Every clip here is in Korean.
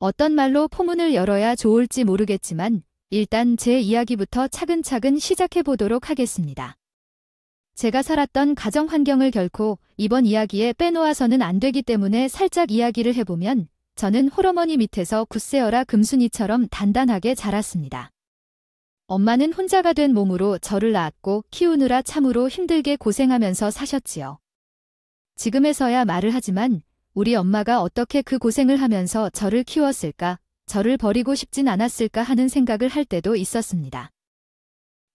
어떤 말로 포문을 열어야 좋을지 모르겠지만 일단 제 이야기부터 차근차근 시작해 보도록 하겠습니다. 제가 살았던 가정 환경을 결코 이번 이야기에 빼놓아서는 안 되기 때문에 살짝 이야기를 해보면 저는 홀어머니 밑에서 굳세어라 금순이처럼 단단하게 자랐습니다. 엄마는 혼자가 된 몸으로 저를 낳았고 키우느라 참으로 힘들게 고생하면서 사셨지요. 지금에서야 말을 하지만 우리 엄마가 어떻게 그 고생을 하면서 저를 키웠을까, 저를 버리고 싶진 않았을까 하는 생각을 할 때도 있었습니다.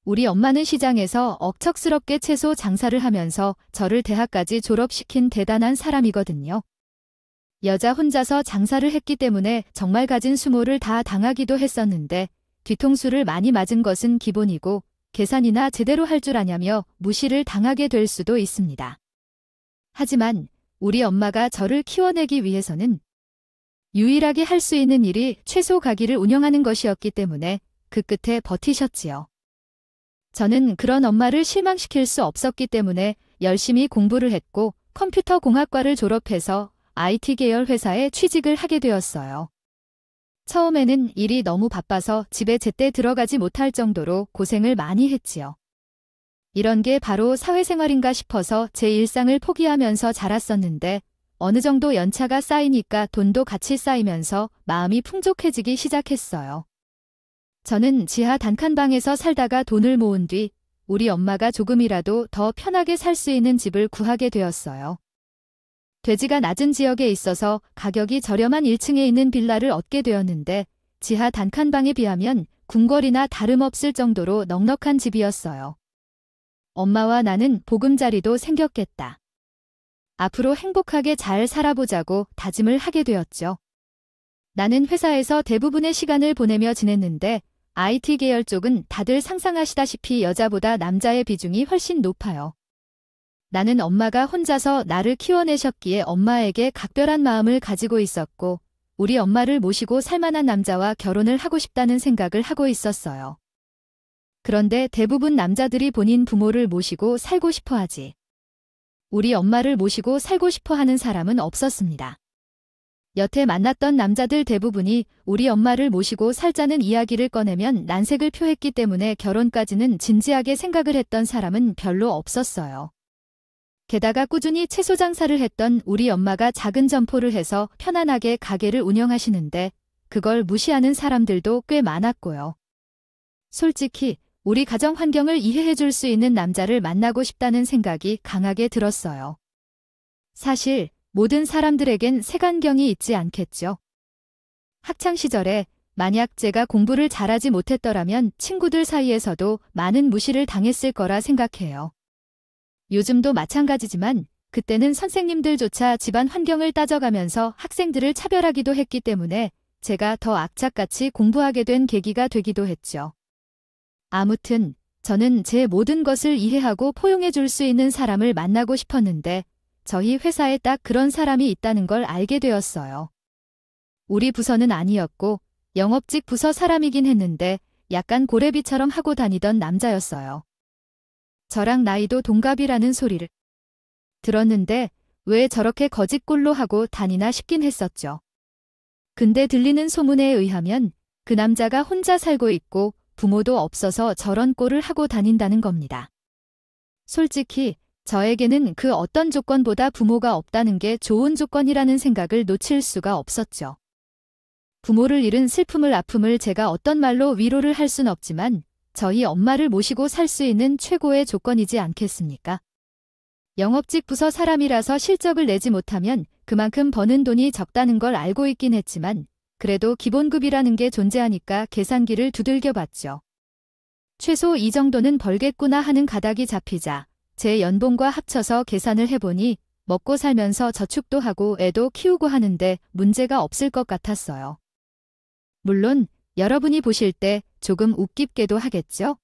우리 엄마는 시장에서 억척스럽게 채소 장사를 하면서 저를 대학까지 졸업시킨 대단한 사람이거든요. 여자 혼자서 장사를 했기 때문에 정말 가진 수모를 다 당하기도 했었는데 뒤통수를 많이 맞은 것은 기본이고 계산이나 제대로 할 줄 아냐며 무시를 당하게 될 수도 있습니다. 하지만 우리 엄마가 저를 키워내기 위해서는 유일하게 할 수 있는 일이 채소 가게를 운영하는 것이었기 때문에 그 끝에 버티셨지요. 저는 그런 엄마를 실망시킬 수 없었기 때문에 열심히 공부를 했고 컴퓨터 공학과를 졸업해서 IT 계열 회사에 취직을 하게 되었어요. 처음에는 일이 너무 바빠서 집에 제때 들어가지 못할 정도로 고생을 많이 했지요. 이런 게 바로 사회생활인가 싶어서 제 일상을 포기하면서 자랐었는데 어느 정도 연차가 쌓이니까 돈도 같이 쌓이면서 마음이 풍족해지기 시작했어요. 저는 지하 단칸방에서 살다가 돈을 모은 뒤 우리 엄마가 조금이라도 더 편하게 살 수 있는 집을 구하게 되었어요. 대지가 낮은 지역에 있어서 가격이 저렴한 1층에 있는 빌라를 얻게 되었는데 지하 단칸방에 비하면 궁궐이나 다름없을 정도로 넉넉한 집이었어요. 엄마와 나는 보금자리도 생겼겠다. 앞으로 행복하게 잘 살아보자고 다짐을 하게 되었죠. 나는 회사에서 대부분의 시간을 보내며 지냈는데 IT 계열 쪽은 다들 상상하시다시피 여자보다 남자의 비중이 훨씬 높아요. 나는 엄마가 혼자서 나를 키워내셨기에 엄마에게 각별한 마음을 가지고 있었고 우리 엄마를 모시고 살만한 남자와 결혼을 하고 싶다는 생각을 하고 있었어요. 그런데 대부분 남자들이 본인 부모를 모시고 살고 싶어 하지. 우리 엄마를 모시고 살고 싶어 하는 사람은 없었습니다. 여태 만났던 남자들 대부분이 우리 엄마를 모시고 살자는 이야기를 꺼내면 난색을 표했기 때문에 결혼까지는 진지하게 생각을 했던 사람은 별로 없었어요. 게다가 꾸준히 채소 장사를 했던 우리 엄마가 작은 점포를 해서 편안하게 가게를 운영하시는데 그걸 무시하는 사람들도 꽤 많았고요. 솔직히 우리 가정 환경을 이해해 줄 수 있는 남자를 만나고 싶다는 생각이 강하게 들었어요. 사실 모든 사람들에겐 색안경이 있지 않겠죠. 학창시절에 만약 제가 공부를 잘하지 못했더라면 친구들 사이에서도 많은 무시를 당했을 거라 생각해요. 요즘도 마찬가지지만 그때는 선생님들조차 집안 환경을 따져가면서 학생들을 차별하기도 했기 때문에 제가 더 악착같이 공부하게 된 계기가 되기도 했죠. 아무튼 저는 제 모든 것을 이해하고 포용해 줄 수 있는 사람을 만나고 싶었는데 저희 회사에 딱 그런 사람이 있다는 걸 알게 되었어요. 우리 부서는 아니었고 영업직 부서 사람이긴 했는데 약간 고래비처럼 하고 다니던 남자였어요. 저랑 나이도 동갑이라는 소리를 들었는데 왜 저렇게 거짓골로 하고 다니나 싶긴 했었죠. 근데 들리는 소문에 의하면 그 남자가 혼자 살고 있고 부모도 없어서 저런 꼴을 하고 다닌다는 겁니다. 솔직히 저에게는 그 어떤 조건보다 부모가 없다는 게 좋은 조건이라는 생각을 놓칠 수가 없었죠. 부모를 잃은 슬픔을 아픔을 제가 어떤 말로 위로를 할 순 없지만 저희 엄마를 모시고 살 수 있는 최고의 조건이지 않겠습니까? 영업직 부서 사람이라서 실적을 내지 못하면 그만큼 버는 돈이 적다는 걸 알고 있긴 했지만 그래도 기본급이라는 게 존재하니까 계산기를 두들겨 봤죠. 최소 이 정도는 벌겠구나 하는 가닥이 잡히자 제 연봉과 합쳐서 계산을 해보니 먹고 살면서 저축도 하고 애도 키우고 하는데 문제가 없을 것 같았어요. 물론 여러분이 보실 때 조금 웃깁게도 하겠죠?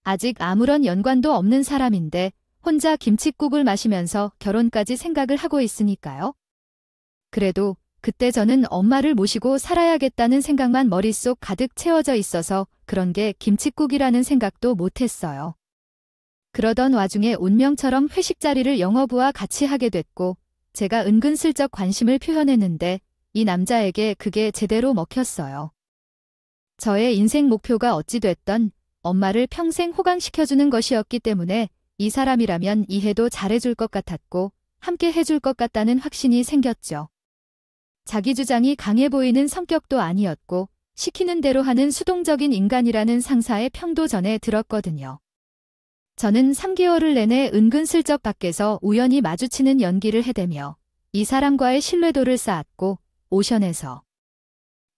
아직 아무런 연관도 없는 사람인데 혼자 김칫국을 마시면서 결혼까지 생각을 하고 있으니까요. 그래도 그때 저는 엄마를 모시고 살아야겠다는 생각만 머릿속 가득 채워져 있어서 그런 게 김칫국이라는 생각도 못했어요. 그러던 와중에 운명처럼 회식 자리를 영어부와 같이 하게 됐고 제가 은근슬쩍 관심을 표현했는데 이 남자에게 그게 제대로 먹혔어요. 저의 인생 목표가 어찌됐던 엄마를 평생 호강시켜주는 것이었기 때문에 이 사람이라면 이해도 잘해줄 것 같았고 함께 해줄 것 같다는 확신이 생겼죠. 자기 주장이 강해 보이는 성격도 아니었고 시키는 대로 하는 수동적인 인간이라는 상사의 평도 전에 들었거든요. 저는 3개월을 내내 은근슬쩍 밖에서 우연히 마주치는 연기를 해대며 이 사람과의 신뢰도를 쌓았고 오션에서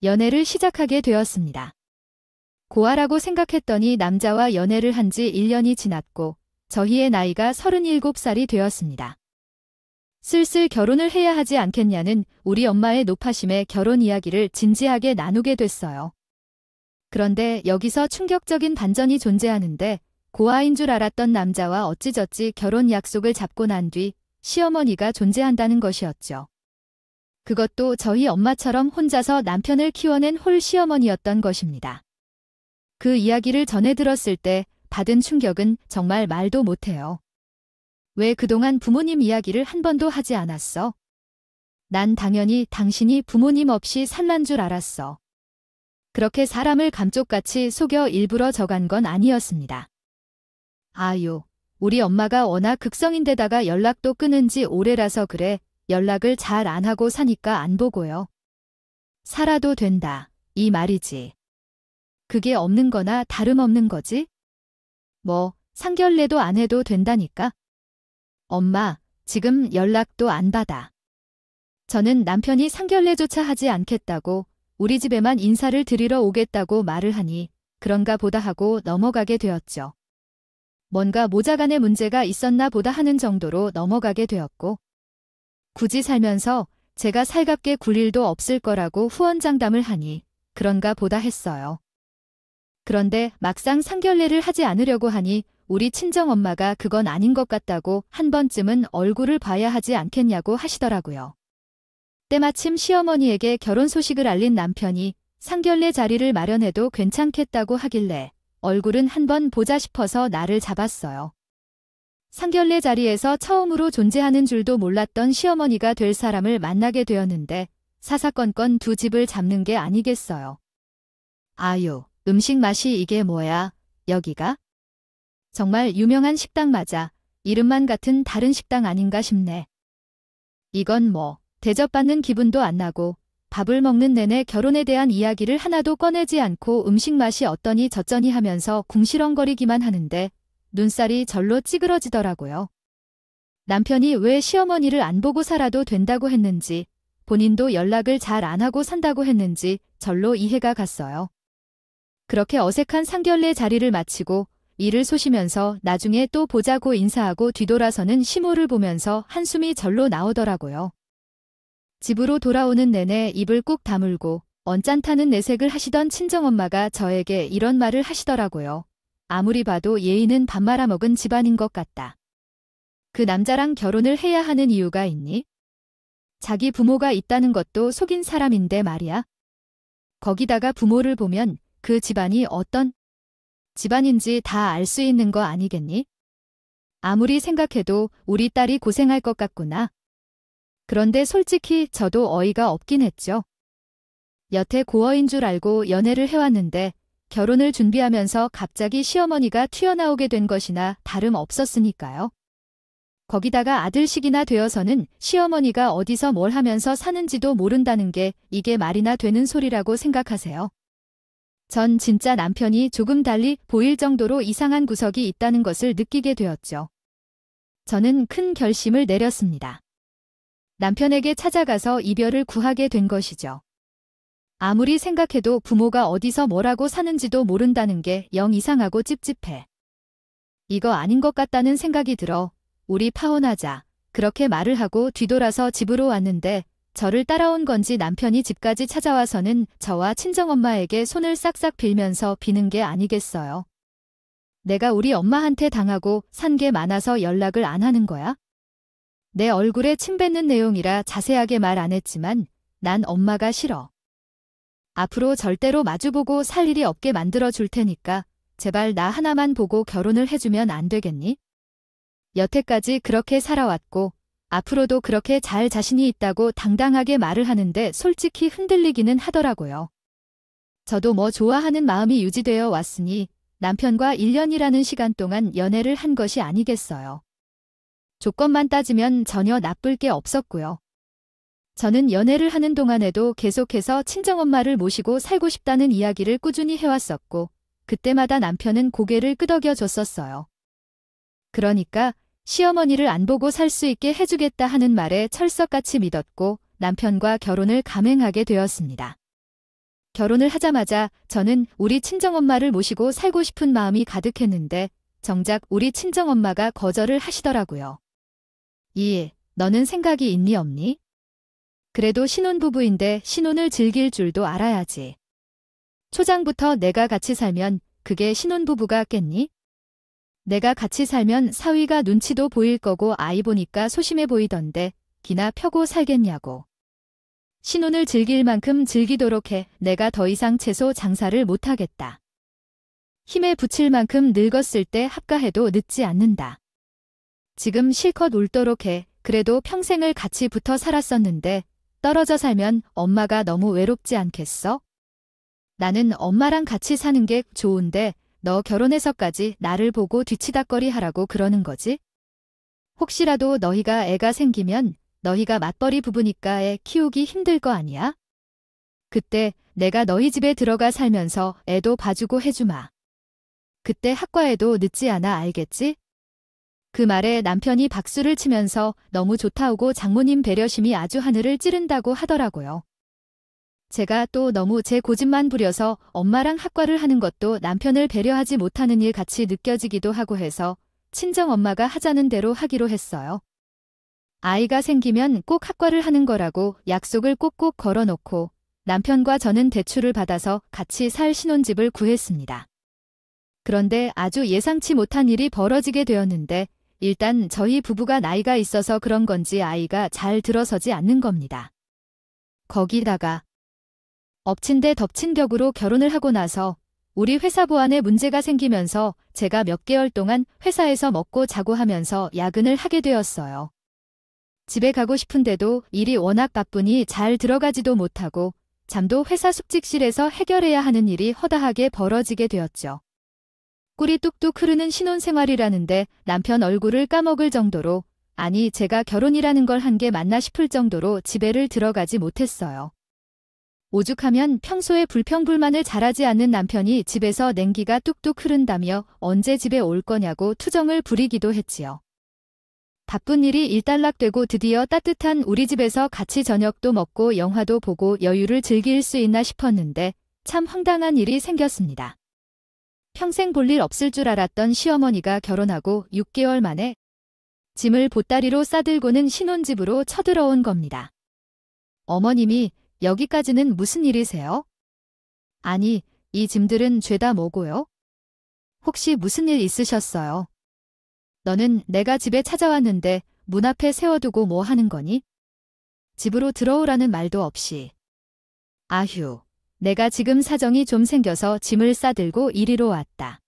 연애를 시작하게 되었습니다. 고아라고 생각했더니 남자와 연애를 한 지 1년이 지났고 저희의 나이가 37살이 되었습니다. 슬슬 결혼을 해야 하지 않겠냐는 우리 엄마의 노파심에 결혼 이야기를 진지하게 나누게 됐어요. 그런데 여기서 충격적인 반전이 존재하는데 고아인 줄 알았던 남자와 어찌저찌 결혼 약속을 잡고 난 뒤 시어머니가 존재한다는 것이었죠. 그것도 저희 엄마처럼 혼자서 남편을 키워낸 홀 시어머니였던 것입니다. 그 이야기를 전해 들었을 때 받은 충격은 정말 말도 못해요. 왜 그동안 부모님 이야기를 한 번도 하지 않았어? 난 당연히 당신이 부모님 없이 살란 줄 알았어. 그렇게 사람을 감쪽같이 속여 일부러 져간 건 아니었습니다. 아유, 우리 엄마가 워낙 극성인데다가 연락도 끊은 지 오래라서 그래. 연락을 잘 안 하고 사니까 안 보고요. 살아도 된다, 이 말이지. 그게 없는 거나 다름없는 거지? 뭐, 상견례도 안 해도 된다니까? 엄마, 지금 연락도 안 받아. 저는 남편이 상견례조차 하지 않겠다고 우리 집에만 인사를 드리러 오겠다고 말을 하니 그런가 보다 하고 넘어가게 되었죠. 뭔가 모자간의 문제가 있었나 보다 하는 정도로 넘어가게 되었고 굳이 살면서 제가 살갑게 굴 일도 없을 거라고 후원장담을 하니 그런가 보다 했어요. 그런데 막상 상견례를 하지 않으려고 하니 우리 친정엄마가 그건 아닌 것 같다고 한 번쯤은 얼굴을 봐야 하지 않겠냐고 하시더라고요. 때마침 시어머니에게 결혼 소식을 알린 남편이 상견례 자리를 마련해도 괜찮겠다고 하길래 얼굴은 한번 보자 싶어서 날을 잡았어요. 상견례 자리에서 처음으로 존재하는 줄도 몰랐던 시어머니가 될 사람을 만나게 되었는데 사사건건 두 집을 잡는 게 아니겠어요. 아유, 음식 맛이 이게 뭐야, 여기가? 정말 유명한 식당 맞아. 이름만 같은 다른 식당 아닌가 싶네. 이건 뭐 대접받는 기분도 안 나고 밥을 먹는 내내 결혼에 대한 이야기를 하나도 꺼내지 않고 음식 맛이 어떠니 저쩌니 하면서 궁시렁거리기만 하는데 눈살이 절로 찌그러지더라고요. 남편이 왜 시어머니를 안 보고 살아도 된다고 했는지 본인도 연락을 잘 안 하고 산다고 했는지 절로 이해가 갔어요. 그렇게 어색한 상견례 자리를 마치고 일을 쏘시면서 나중에 또 보자고 인사하고 뒤돌아서는 시모를 보면서 한숨이 절로 나오더라고요. 집으로 돌아오는 내내 입을 꾹 다물고 언짢다는 내색을 하시던 친정엄마가 저에게 이런 말을 하시더라고요. 아무리 봐도 예의는 밥 말아먹은 집안인 것 같다. 그 남자랑 결혼을 해야 하는 이유가 있니? 자기 부모가 있다는 것도 속인 사람인데 말이야. 거기다가 부모를 보면 그 집안이 어떤 집안인지 다 알 수 있는 거 아니겠니? 아무리 생각해도 우리 딸이 고생할 것 같구나. 그런데 솔직히 저도 어이가 없긴 했죠. 여태 고어인 줄 알고 연애를 해왔는데 결혼을 준비하면서 갑자기 시어머니가 튀어나오게 된 것이나 다름없었으니까요. 거기다가 아들식이나 되어서는 시어머니가 어디서 뭘 하면서 사는지도 모른다는 게 이게 말이나 되는 소리라고 생각하세요? 전 진짜 남편이 조금 달리 보일 정도로 이상한 구석이 있다는 것을 느끼게 되었죠. 저는 큰 결심을 내렸습니다. 남편에게 찾아가서 이별을 구하게 된 것이죠. 아무리 생각해도 부모가 어디서 뭐라고 사는지도 모른다는 게 영 이상하고 찝찝해. 이거 아닌 것 같다는 생각이 들어 우리 파혼하자. 그렇게 말을 하고 뒤돌아서 집으로 왔는데 저를 따라온 건지 남편이 집까지 찾아와서는 저와 친정엄마에게 손을 싹싹 빌면서 비는 게 아니겠어요. 내가 우리 엄마한테 당하고 산 게 많아서 연락을 안 하는 거야? 내 얼굴에 침 뱉는 내용이라 자세하게 말 안 했지만 난 엄마가 싫어. 앞으로 절대로 마주보고 살 일이 없게 만들어 줄 테니까 제발 나 하나만 보고 결혼을 해주면 안 되겠니? 여태까지 그렇게 살아왔고 앞으로도 그렇게 잘 자신이 있다고 당당하게 말을 하는데 솔직히 흔들리기는 하더라고요. 저도 뭐 좋아하는 마음이 유지되어 왔으니 남편과 1년이라는 시간 동안 연애를 한 것이 아니겠어요. 조건만 따지면 전혀 나쁠 게 없었고요. 저는 연애를 하는 동안에도 계속해서 친정엄마를 모시고 살고 싶다는 이야기를 꾸준히 해왔었고 그때마다 남편은 고개를 끄덕여 줬었어요. 그러니까 시어머니를 안 보고 살 수 있게 해주겠다 하는 말에 철석같이 믿었고 남편과 결혼을 감행하게 되었습니다. 결혼을 하자마자 저는 우리 친정엄마를 모시고 살고 싶은 마음이 가득했는데 정작 우리 친정엄마가 거절을 하시더라고요. 너는 생각이 있니 없니? 그래도 신혼부부인데 신혼을 즐길 줄도 알아야지. 초장부터 내가 같이 살면 그게 신혼부부가 겠니? 내가 같이 살면 사위가 눈치도 보일 거고 아이 보니까 소심해 보이던데 기나 펴고 살겠냐고. 신혼을 즐길 만큼 즐기도록 해. 내가 더 이상 채소 장사를 못하겠다. 힘에 부칠 만큼 늙었을 때 합가해도 늦지 않는다. 지금 실컷 울도록 해. 그래도 평생을 같이 붙어 살았었는데 떨어져 살면 엄마가 너무 외롭지 않겠어? 나는 엄마랑 같이 사는 게 좋은데 너 결혼해서까지 나를 보고 뒤치다꺼리 하라고 그러는 거지? 혹시라도 너희가 애가 생기면 너희가 맞벌이 부부니까 애 키우기 힘들 거 아니야? 그때 내가 너희 집에 들어가 살면서 애도 봐주고 해주마. 그때 학과에도 늦지 않아 알겠지? 그 말에 남편이 박수를 치면서 너무 좋다고 장모님 배려심이 아주 하늘을 찌른다고 하더라고요. 제가 또 너무 제 고집만 부려서 엄마랑 학과를 하는 것도 남편을 배려하지 못하는 일 같이 느껴지기도 하고 해서 친정엄마가 하자는 대로 하기로 했어요. 아이가 생기면 꼭 학과를 하는 거라고 약속을 꼭꼭 걸어놓고 남편과 저는 대출을 받아서 같이 살 신혼집을 구했습니다. 그런데 아주 예상치 못한 일이 벌어지게 되었는데 일단 저희 부부가 나이가 있어서 그런 건지 아이가 잘 들어서지 않는 겁니다. 거기다가 엎친 데 덮친 격으로 결혼을 하고 나서 우리 회사 보안에 문제가 생기면서 제가 몇 개월 동안 회사에서 먹고 자고 하면서 야근을 하게 되었어요. 집에 가고 싶은데도 일이 워낙 바쁘니 잘 들어가지도 못하고 잠도 회사 숙직실에서 해결해야 하는 일이 허다하게 벌어지게 되었죠. 꿀이 뚝뚝 흐르는 신혼생활이라는데 남편 얼굴을 까먹을 정도로 아니 제가 결혼이라는 걸 한 게 맞나 싶을 정도로 집에를 들어가지 못했어요. 오죽하면 평소에 불평불만을 잘하지 않는 남편이 집에서 냉기가 뚝뚝 흐른다며 언제 집에 올 거냐고 투정을 부리기도 했지요. 바쁜 일이 일단락되고 드디어 따뜻한 우리 집에서 같이 저녁도 먹고 영화도 보고 여유를 즐길 수 있나 싶었는데 참 황당한 일이 생겼습니다. 평생 볼 일 없을 줄 알았던 시어머니가 결혼하고 6개월 만에 짐을 보따리로 싸들고는 신혼집으로 쳐들어온 겁니다. 어머님이 여기까지는 무슨 일이세요? 아니, 이 짐들은 죄다 뭐고요? 혹시 무슨 일 있으셨어요? 너는 내가 집에 찾아왔는데 문 앞에 세워두고 뭐 하는 거니? 집으로 들어오라는 말도 없이. 아휴, 내가 지금 사정이 좀 생겨서 짐을 싸들고 이리로 왔다.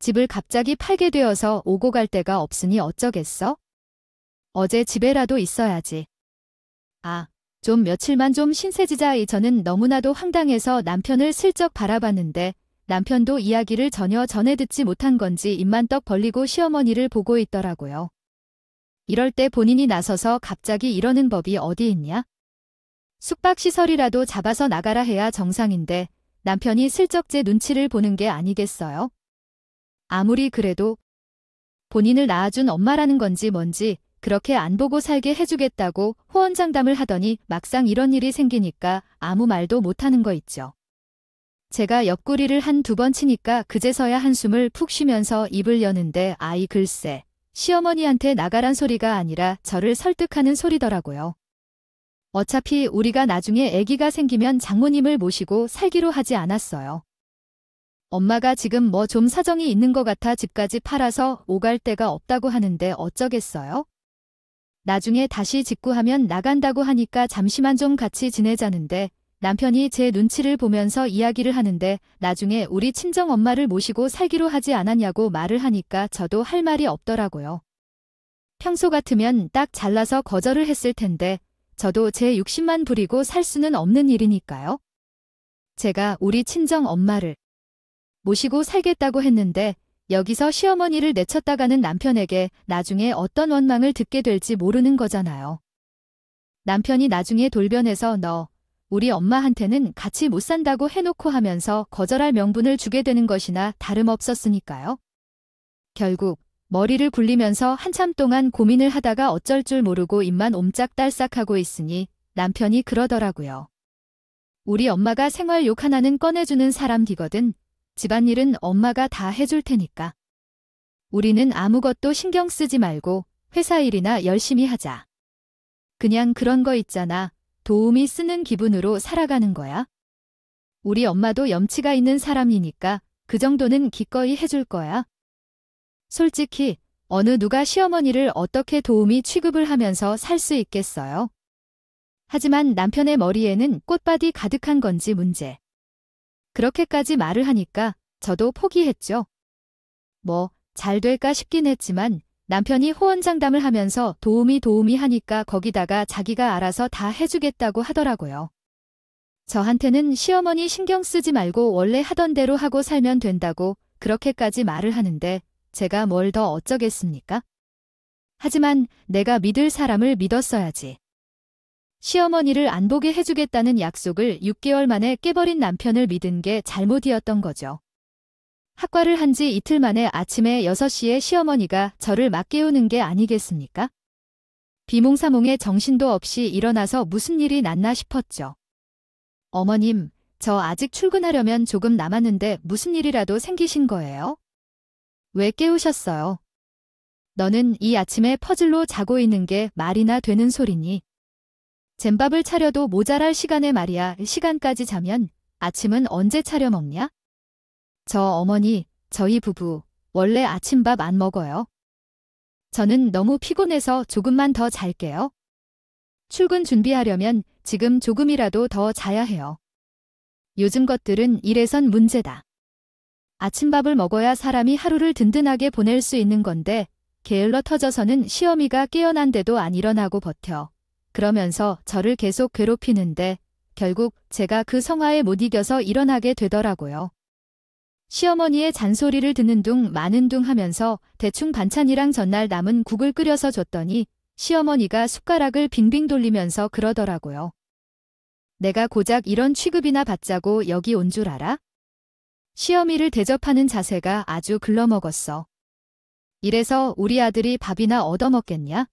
집을 갑자기 팔게 되어서 오고 갈 데가 없으니 어쩌겠어? 어제 집에라도 있어야지. 좀 며칠만 좀 신세지자. 저는 너무나도 황당해서 남편을 슬쩍 바라봤는데 남편도 이야기를 전혀 전해 듣지 못한 건지 입만 떡 벌리고 시어머니를 보고 있더라고요. 이럴 때 본인이 나서서 갑자기 이러는 법이 어디 있냐? 숙박시설이라도 잡아서 나가라 해야 정상인데 남편이 슬쩍 제 눈치를 보는 게 아니겠어요? 아무리 그래도 본인을 낳아준 엄마라는 건지 뭔지 그렇게 안 보고 살게 해주겠다고 호언장담을 하더니 막상 이런 일이 생기니까 아무 말도 못하는 거 있죠. 제가 옆구리를 한 두 번 치니까 그제서야 한숨을 푹 쉬면서 입을 여는데 아이 글쎄 시어머니한테 나가란 소리가 아니라 저를 설득하는 소리더라고요. 어차피 우리가 나중에 아기가 생기면 장모님을 모시고 살기로 하지 않았어요. 엄마가 지금 뭐 좀 사정이 있는 것 같아 집까지 팔아서 오갈 데가 없다고 하는데 어쩌겠어요? 나중에 다시 직구하면 나간다고 하니까 잠시만 좀 같이 지내자는데 남편이 제 눈치를 보면서 이야기를 하는데 나중에 우리 친정엄마를 모시고 살기로 하지 않았냐고 말을 하니까 저도 할 말이 없더라고요. 평소 같으면 딱 잘라서 거절을 했을 텐데 저도 제 욕심만 부리고 살 수는 없는 일이니까요. 제가 우리 친정 엄마를 모시고 살겠다고 했는데 여기서 시어머니를 내쳤다가는 남편에게 나중에 어떤 원망을 듣게 될지 모르는 거잖아요. 남편이 나중에 돌변해서 너 우리 엄마한테는 같이 못 산다고 해놓고 하면서 거절할 명분을 주게 되는 것이나 다름없었으니까요. 결국 머리를 굴리면서 한참 동안 고민을 하다가 어쩔 줄 모르고 입만 옴짝달싹하고 있으니 남편이 그러더라고요. 우리 엄마가 생활 욕 하나는 꺼내주는 사람이거든. 집안일은 엄마가 다 해줄 테니까. 우리는 아무것도 신경 쓰지 말고 회사 일이나 열심히 하자. 그냥 그런 거 있잖아. 도움이 쓰는 기분으로 살아가는 거야. 우리 엄마도 염치가 있는 사람이니까 그 정도는 기꺼이 해줄 거야. 솔직히 어느 누가 시어머니를 어떻게 도우미 취급을 하면서 살 수 있겠어요? 하지만 남편의 머리에는 꽃밭이 가득한 건지 문제. 그렇게까지 말을 하니까 저도 포기했죠. 뭐 잘 될까 싶긴 했지만 남편이 호언장담을 하면서 도우미 하니까 거기다가 자기가 알아서 다 해주겠다고 하더라고요. 저한테는 시어머니 신경 쓰지 말고 원래 하던 대로 하고 살면 된다고 그렇게까지 말을 하는데 제가 뭘 더 어쩌겠습니까? 하지만 내가 믿을 사람을 믿었어야지. 시어머니를 안 보게 해주겠다는 약속을 6개월 만에 깨버린 남편을 믿은 게 잘못이었던 거죠. 학과를 한 지 이틀 만에 아침에 6시에 시어머니가 저를 막 깨우는 게 아니겠습니까? 비몽사몽에 정신도 없이 일어나서 무슨 일이 났나 싶었죠. 어머님, 저 아직 출근하려면 조금 남았는데 무슨 일이라도 생기신 거예요? 왜 깨우셨어요? 너는 이 아침에 퍼즐로 자고 있는 게 말이나 되는 소리니? 잼밥을 차려도 모자랄 시간에 말이야. 시간까지 자면 아침은 언제 차려 먹냐? 저 어머니, 저희 부부 원래 아침밥 안 먹어요. 저는 너무 피곤해서 조금만 더 잘게요. 출근 준비하려면 지금 조금이라도 더 자야 해요. 요즘 것들은 이래선 문제다. 아침밥을 먹어야 사람이 하루를 든든하게 보낼 수 있는 건데 게을러 터져서는 시어미가 깨어난데도 안 일어나고 버텨. 그러면서 저를 계속 괴롭히는데 결국 제가 그 성화에 못 이겨서 일어나게 되더라고요. 시어머니의 잔소리를 듣는 둥 마는 둥 하면서 대충 반찬이랑 전날 남은 국을 끓여서 줬더니 시어머니가 숟가락을 빙빙 돌리면서 그러더라고요. 내가 고작 이런 취급이나 받자고 여기 온 줄 알아? 시어미를 대접하는 자세가 아주 글러먹었어. 이래서 우리 아들이 밥이나 얻어먹겠냐?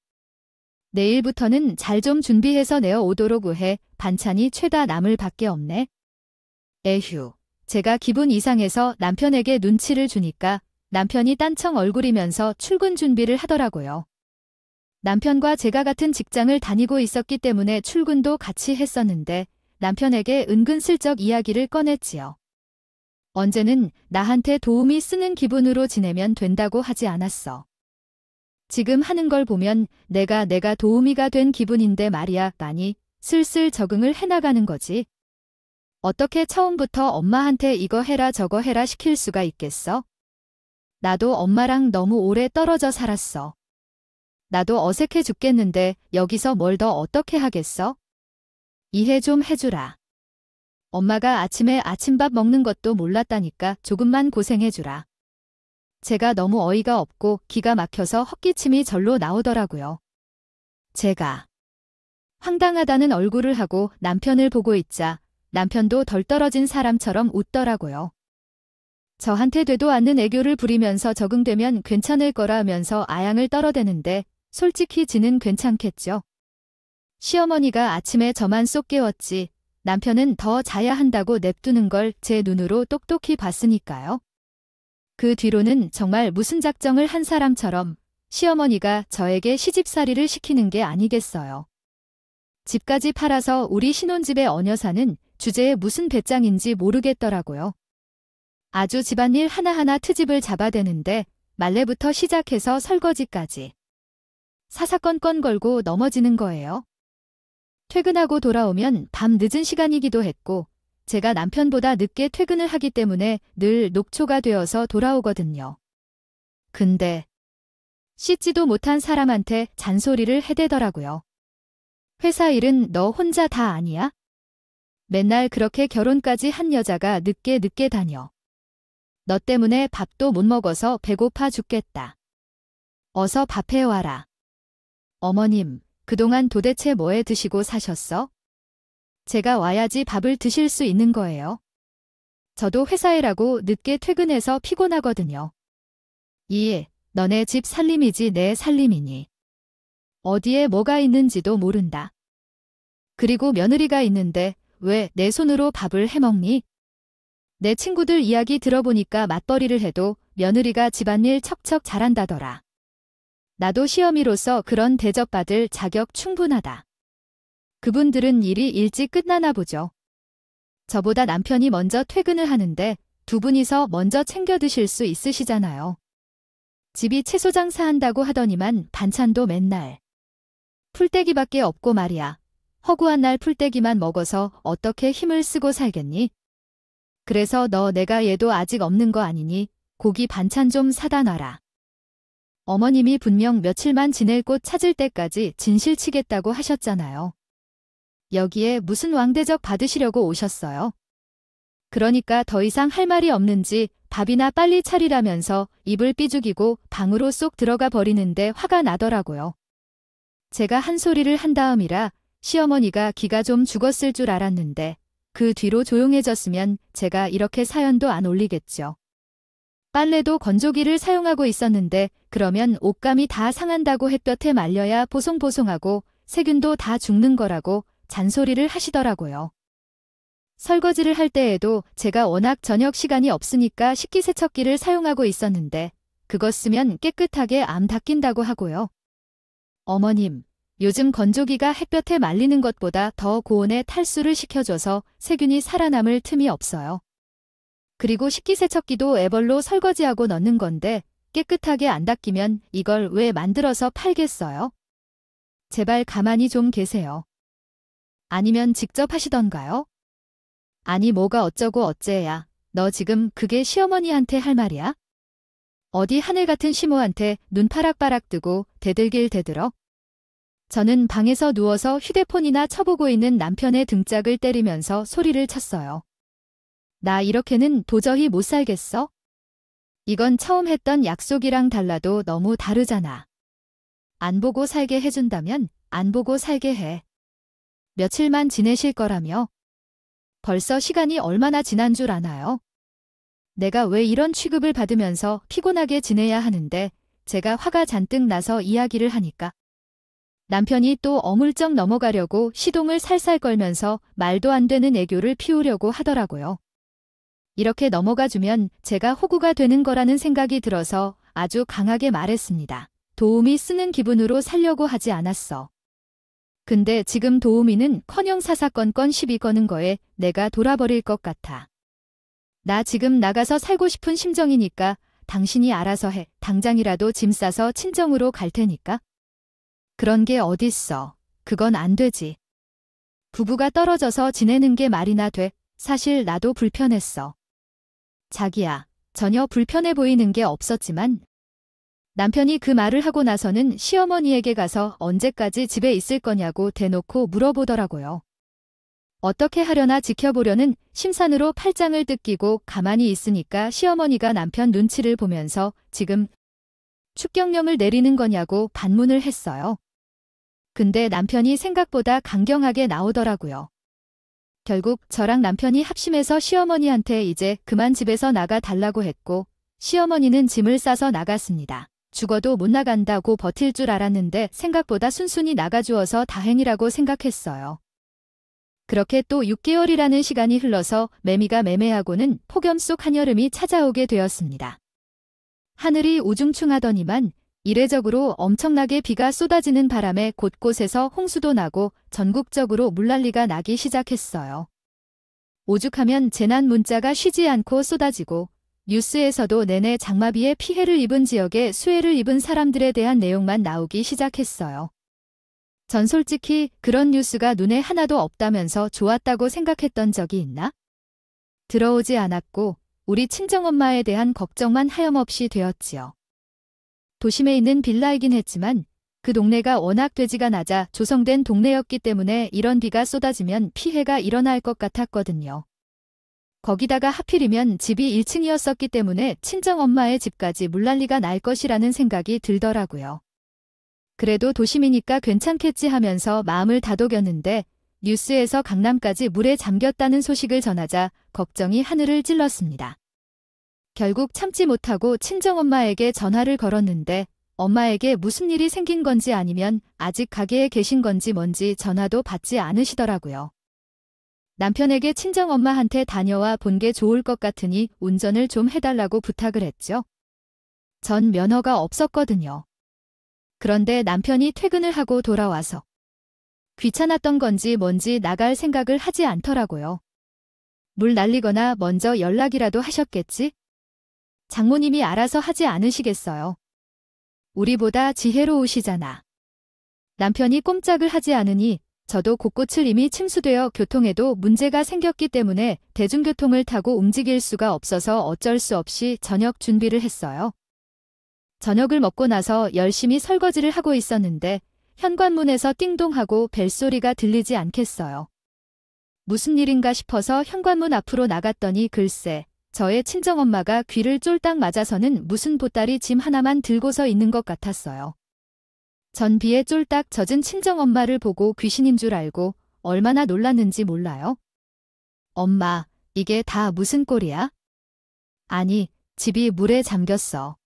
내일부터는 잘 좀 준비해서 내어 오도록 해. 반찬이 죄다 나물 밖에 없네. 에휴, 제가 기분 이상해서 남편에게 눈치를 주니까 남편이 딴청 얼굴이면서 출근 준비를 하더라고요. 남편과 제가 같은 직장을 다니고 있었기 때문에 출근도 같이 했었는데 남편에게 은근슬쩍 이야기를 꺼냈지요. 언제는 나한테 도움이 쓰는 기분으로 지내면 된다고 하지 않았어. 지금 하는 걸 보면 내가 도우미가 된 기분인데 말이야. 많이 슬슬 적응을 해나가는 거지. 어떻게 처음부터 엄마한테 이거 해라 저거 해라 시킬 수가 있겠어? 나도 엄마랑 너무 오래 떨어져 살았어. 나도 어색해 죽겠는데 여기서 뭘 더 어떻게 하겠어? 이해 좀 해주라. 엄마가 아침에 아침밥 먹는 것도 몰랐다니까 조금만 고생해주라. 제가 너무 어이가 없고 기가 막혀서 헛기침이 절로 나오더라고요. 제가 황당하다는 얼굴을 하고 남편을 보고 있자 남편도 덜 떨어진 사람처럼 웃더라고요. 저한테 되도 않는 애교를 부리면서 적응되면 괜찮을 거라 하면서 아양을 떨어대는데 솔직히 지는 괜찮겠죠. 시어머니가 아침에 저만 쏙 깨웠지 남편은 더 자야 한다고 냅두는 걸 제 눈으로 똑똑히 봤으니까요. 그 뒤로는 정말 무슨 작정을 한 사람처럼 시어머니가 저에게 시집살이를 시키는 게 아니겠어요. 집까지 팔아서 우리 신혼집에 얹어 사는 주제에 무슨 배짱인지 모르겠더라고요. 아주 집안일 하나하나 트집을 잡아대는데 말레부터 시작해서 설거지까지. 사사건건 걸고 넘어지는 거예요. 퇴근하고 돌아오면 밤 늦은 시간이기도 했고 제가 남편보다 늦게 퇴근을 하기 때문에 늘 녹초가 되어서 돌아오거든요. 근데 씻지도 못한 사람한테 잔소리를 해대더라고요. 회사 일은 너 혼자 다 아니야? 맨날 그렇게 결혼까지 한 여자가 늦게 다녀. 너 때문에 밥도 못 먹어서 배고파 죽겠다. 어서 밥 해와라. 어머님, 그동안 도대체 뭐해 드시고 사셨어? 제가 와야지 밥을 드실 수 있는 거예요. 저도 회사 일하고 늦게 퇴근해서 피곤하거든요. 너네 집 살림이지 내 살림이니. 어디에 뭐가 있는지도 모른다. 그리고 며느리가 있는데 왜 내 손으로 밥을 해먹니? 내 친구들 이야기 들어보니까 맞벌이를 해도 며느리가 집안일 척척 잘한다더라. 나도 시어미로서 그런 대접받을 자격 충분하다. 그분들은 일이 일찍 끝나나 보죠. 저보다 남편이 먼저 퇴근을 하는데 두 분이서 먼저 챙겨 드실 수 있으시잖아요. 집이 채소 장사한다고 하더니만 반찬도 맨날 풀떼기밖에 없고 말이야. 허구한 날 풀떼기만 먹어서 어떻게 힘을 쓰고 살겠니? 그래서 내가 얘도 아직 없는 거 아니니 고기 반찬 좀 사다 놔라. 어머님이 분명 며칠만 지낼 곳 찾을 때까지 진실치겠다고 하셨잖아요. 여기에 무슨 왕대접 받으시려고 오셨어요? 그러니까 더 이상 할 말이 없는지 밥이나 빨리 차리라면서 입을 삐죽이고 방으로 쏙 들어가 버리는데 화가 나더라고요. 제가 한 소리를 한 다음이라 시어머니가 기가 좀 죽었을 줄 알았는데 그 뒤로 조용해졌으면 제가 이렇게 사연도 안 올리겠죠. 빨래도 건조기를 사용하고 있었는데 그러면 옷감이 다 상한다고 햇볕에 말려야 보송보송하고 세균도 다 죽는 거라고 잔소리를 하시더라고요. 설거지를 할 때에도 제가 워낙 저녁 시간이 없으니까 식기세척기를 사용하고 있었는데 그것 쓰면 깨끗하게 암 닦인다고 하고요. 어머님, 요즘 건조기가 햇볕에 말리는 것보다 더 고온에 탈수를 시켜줘서 세균이 살아남을 틈이 없어요. 그리고 식기세척기도 애벌로 설거지하고 넣는 건데 깨끗하게 안 닦이면 이걸 왜 만들어서 팔겠어요? 제발 가만히 좀 계세요. 아니면 직접 하시던가요? 아니 뭐가 어쩌고 어째야. 너 지금 그게 시어머니한테 할 말이야? 어디 하늘 같은 시모한테 눈파락바락 뜨고 대들길 대들어? 저는 방에서 누워서 휴대폰이나 쳐보고 있는 남편의 등짝을 때리면서 소리를 쳤어요. 나 이렇게는 도저히 못 살겠어? 이건 처음 했던 약속이랑 달라도 너무 다르잖아. 안 보고 살게 해준다면 안 보고 살게 해. 며칠만 지내실 거라며? 벌써 시간이 얼마나 지난 줄 아나요? 내가 왜 이런 취급을 받으면서 피곤하게 지내야 하는데 제가 화가 잔뜩 나서 이야기를 하니까 남편이 또 어물쩍 넘어가려고 시동을 살살 걸면서 말도 안 되는 애교를 피우려고 하더라고요. 이렇게 넘어가주면 제가 호구가 되는 거라는 생각이 들어서 아주 강하게 말했습니다. 도우미 쓰는 기분으로 살려고 하지 않았어. 근데 지금 도우미는 커녕 사사건건 시비 거는 거에 내가 돌아버릴 것 같아. 나 지금 나가서 살고 싶은 심정이니까 당신이 알아서 해. 당장이라도 짐 싸서 친정으로 갈 테니까. 그런 게 어딨어. 그건 안 되지. 부부가 떨어져서 지내는 게 말이나 돼. 사실 나도 불편했어. 자기야, 전혀 불편해 보이는 게 없었지만 남편이 그 말을 하고 나서는 시어머니에게 가서 언제까지 집에 있을 거냐고 대놓고 물어보더라고요. 어떻게 하려나 지켜보려는 심산으로 팔짱을 뜯기고 가만히 있으니까 시어머니가 남편 눈치를 보면서 지금 축경령을 내리는 거냐고 반문을 했어요. 근데 남편이 생각보다 강경하게 나오더라고요. 결국 저랑 남편이 합심해서 시어머니한테 이제 그만 집에서 나가 달라고 했고 시어머니는 짐을 싸서 나갔습니다. 죽어도 못 나간다고 버틸 줄 알았는데 생각보다 순순히 나가주어서 다행이라고 생각했어요. 그렇게 또 6개월이라는 시간이 흘러서 매미가 매매하고는 폭염 속 한여름이 찾아오게 되었습니다. 하늘이 우중충하더니만 이례적으로 엄청나게 비가 쏟아지는 바람에 곳곳에서 홍수도 나고 전국적으로 물난리가 나기 시작했어요. 오죽하면 재난 문자가 쉬지 않고 쏟아지고 뉴스에서도 내내 장마비에 피해를 입은 지역에 수해를 입은 사람들에 대한 내용만 나오기 시작했어요. 전 솔직히 그런 뉴스가 눈에 하나도 없다면서 좋았다고 생각했던 적이 있나? 들어오지 않았고 우리 친정엄마에 대한 걱정만 하염없이 되었지요. 도심에 있는 빌라이긴 했지만 그 동네가 워낙 대지가 낮아 조성된 동네였기 때문에 이런 비가 쏟아지면 피해가 일어날 것 같았거든요. 거기다가 하필이면 집이 1층이었었기 때문에 친정엄마의 집까지 물난리가 날 것이라는 생각이 들더라고요. 그래도 도심이니까 괜찮겠지 하면서 마음을 다독였는데 뉴스에서 강남까지 물에 잠겼다는 소식을 전하자 걱정이 하늘을 찔렀습니다. 결국 참지 못하고 친정엄마에게 전화를 걸었는데 엄마에게 무슨 일이 생긴 건지 아니면 아직 가게에 계신 건지 뭔지 전화도 받지 않으시더라고요. 남편에게 친정엄마한테 다녀와 본 게 좋을 것 같으니 운전을 좀 해달라고 부탁을 했죠. 전 면허가 없었거든요. 그런데 남편이 퇴근을 하고 돌아와서 귀찮았던 건지 뭔지 나갈 생각을 하지 않더라고요. 물 날리거나 먼저 연락이라도 하셨겠지? 장모님이 알아서 하지 않으시겠어요. 우리보다 지혜로우시잖아. 남편이 꼼짝을 하지 않으니 저도 곳곳을 이미 침수되어 교통에도 문제가 생겼기 때문에 대중교통을 타고 움직일 수가 없어서 어쩔 수 없이 저녁 준비를 했어요. 저녁을 먹고 나서 열심히 설거지를 하고 있었는데 현관문에서 띵동하고 벨소리가 들리지 않겠어요. 무슨 일인가 싶어서 현관문 앞으로 나갔더니 글쎄 저의 친정엄마가 귀를 쫄딱 맞아서는 무슨 보따리 짐 하나만 들고서 있는 것 같았어요. 전 비에 쫄딱 젖은 친정엄마를 보고 귀신인 줄 알고 얼마나 놀랐는지 몰라요. 엄마, 이게 다 무슨 꼴이야? 아니, 집이 물에 잠겼어.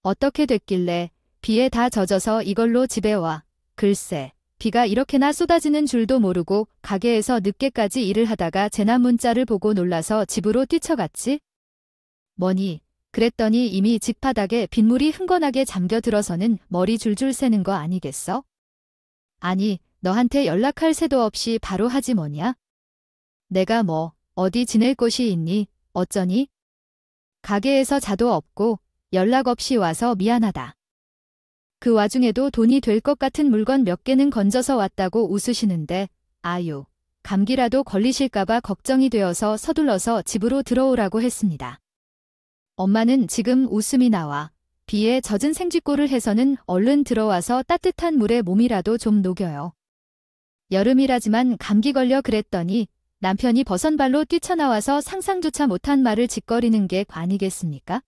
어떻게 됐길래 비에 다 젖어서 이걸로 집에 와. 글쎄, 비가 이렇게나 쏟아지는 줄도 모르고 가게에서 늦게까지 일을 하다가 재난 문자를 보고 놀라서 집으로 뛰쳐갔지? 뭐니, 그랬더니 이미 직바닥에 빗물이 흥건하게 잠겨들어서는 머리 줄줄 새는 거 아니겠어? 아니, 너한테 연락할 새도 없이 바로 하지 뭐냐? 내가 뭐, 어디 지낼 곳이 있니? 어쩌니? 가게에서 자도 없고 연락 없이 와서 미안하다. 그 와중에도 돈이 될 것 같은 물건 몇 개는 건져서 왔다고 웃으시는데 아유, 감기라도 걸리실까봐 걱정이 되어서 서둘러서 집으로 들어오라고 했습니다. 엄마는 지금 웃음이 나와 비에 젖은 생쥐꼴을 해서는 얼른 들어와서 따뜻한 물에 몸이라도 좀 녹여요. 여름이라지만 감기 걸려 그랬더니 남편이 버선발로 뛰쳐나와서 상상조차 못한 말을 짓거리는 게 관이겠습니까?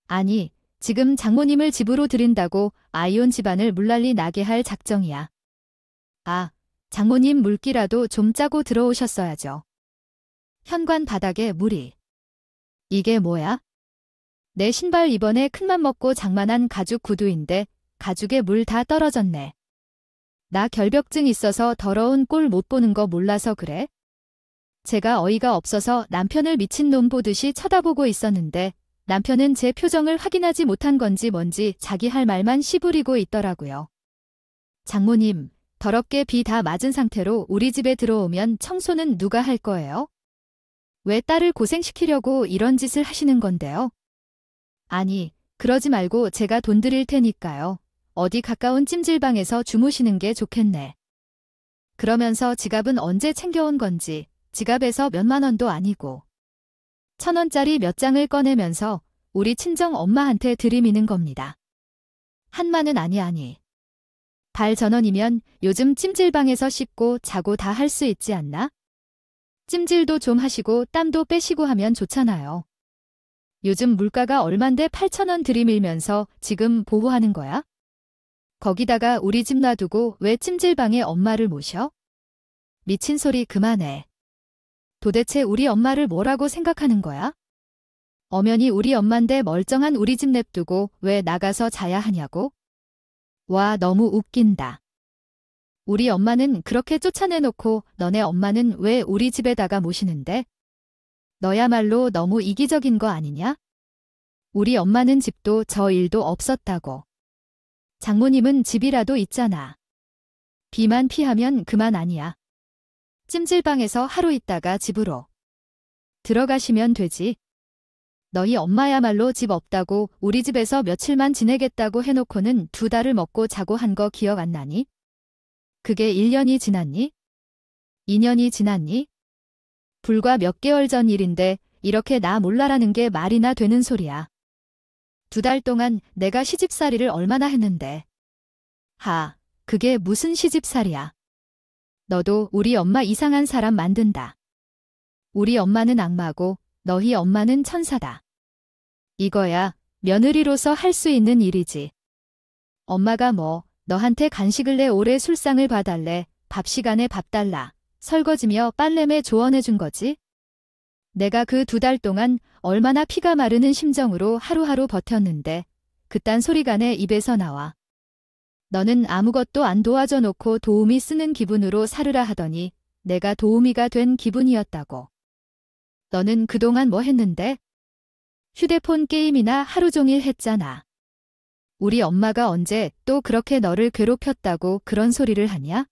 아니, 지금 장모님을 집으로 들인다고 아이온 집안을 물난리 나게 할 작정이야. 아, 장모님 물기라도 좀 짜고 들어오셨어야죠. 현관 바닥에 물이. 이게 뭐야? 내 신발 이번에 큰맘 먹고 장만한 가죽 구두인데 가죽에 물 다 떨어졌네. 나 결벽증 있어서 더러운 꼴 못 보는 거 몰라서 그래? 제가 어이가 없어서 남편을 미친놈 보듯이 쳐다보고 있었는데 남편은 제 표정을 확인하지 못한 건지 뭔지 자기 할 말만 씨부리고 있더라고요. 장모님, 더럽게 비 다 맞은 상태로 우리 집에 들어오면 청소는 누가 할 거예요? 왜 딸을 고생시키려고 이런 짓을 하시는 건데요? 아니, 그러지 말고 제가 돈 드릴 테니까요. 어디 가까운 찜질방에서 주무시는 게 좋겠네. 그러면서 지갑은 언제 챙겨온 건지 지갑에서 몇만 원도 아니고 1,000원짜리 몇 장을 꺼내면서 우리 친정 엄마한테 들이미는 겁니다. 한마는 아니. 발 전원이면 요즘 찜질방에서 씻고 자고 다 할 수 있지 않나? 찜질도 좀 하시고 땀도 빼시고 하면 좋잖아요. 요즘 물가가 얼만데 8,000원 들이밀면서 지금 보호하는 거야? 거기다가 우리 집 놔두고 왜 찜질방에 엄마를 모셔? 미친 소리 그만해. 도대체 우리 엄마를 뭐라고 생각하는 거야? 엄연히 우리 엄만데 멀쩡한 우리 집 냅두고 왜 나가서 자야 하냐고? 와, 너무 웃긴다. 우리 엄마는 그렇게 쫓아내놓고 너네 엄마는 왜 우리 집에다가 모시는데? 너야말로 너무 이기적인 거 아니냐? 우리 엄마는 집도 저 일도 없었다고. 장모님은 집이라도 있잖아. 비만 피하면 그만 아니야. 찜질방에서 하루 있다가 집으로 들어가시면 되지. 너희 엄마야말로 집 없다고 우리 집에서 며칠만 지내겠다고 해놓고는 2달을 먹고 자고 한 거 기억 안 나니? 그게 1년이 지났니? 2년이 지났니? 불과 몇 개월 전 일인데 이렇게 나 몰라라는 게 말이나 되는 소리야. 2달 동안 내가 시집살이를 얼마나 했는데. 그게 무슨 시집살이야. 너도 우리 엄마 이상한 사람 만든다. 우리 엄마는 악마고 너희 엄마는 천사다. 이거야 며느리로서 할 수 있는 일이지. 엄마가 뭐 너한테 간식을 내 오래 술상을 봐달래, 밥 시간에 밥 달라, 설거지며 빨래매 조언해 준 거지? 내가 그 2달 동안 얼마나 피가 마르는 심정으로 하루하루 버텼는데 그딴 소리가 내 입에서 나와. 너는 아무것도 안 도와줘 놓고 도우미 쓰는 기분으로 살으라 하더니 내가 도우미가 된 기분이었다고. 너는 그동안 뭐 했는데? 휴대폰 게임이나 하루 종일 했잖아. 우리 엄마가 언제 또 그렇게 너를 괴롭혔다고 그런 소리를 하냐?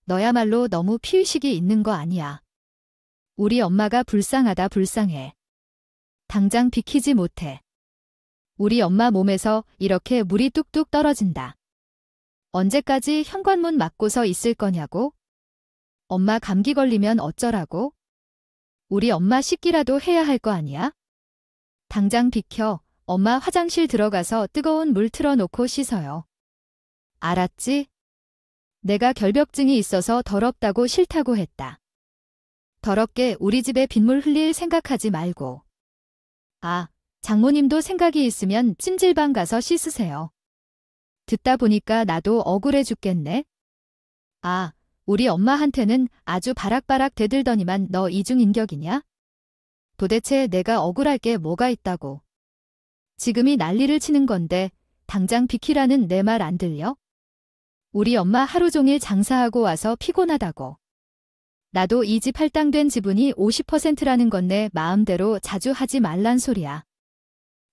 너야말로 너무 피의식이 있는 거 아니야. 우리 엄마가 불쌍하다 불쌍해. 당장 비키지 못해. 우리 엄마 몸에서 이렇게 물이 뚝뚝 떨어진다. 언제까지 현관문 막고서 있을 거냐고? 엄마 감기 걸리면 어쩌라고? 우리 엄마 씻기라도 해야 할 거 아니야? 당장 비켜. 엄마 화장실 들어가서 뜨거운 물 틀어놓고 씻어요. 알았지? 내가 결벽증이 있어서 더럽다고 싫다고 했다. 더럽게 우리 집에 빗물 흘릴 생각하지 말고. 장모님도 생각이 있으면 찜질방 가서 씻으세요. 듣다 보니까 나도 억울해 죽겠네. 우리 엄마한테는 아주 바락바락 대들더니만 너 이중인격이냐? 도대체 내가 억울할 게 뭐가 있다고. 지금이 난리를 치는 건데 당장 비키라는 내 말 안 들려? 우리 엄마 하루 종일 장사하고 와서 피곤하다고. 나도 이 집 할당된 지분이 50%라는 건 내 마음대로 자주 하지 말란 소리야.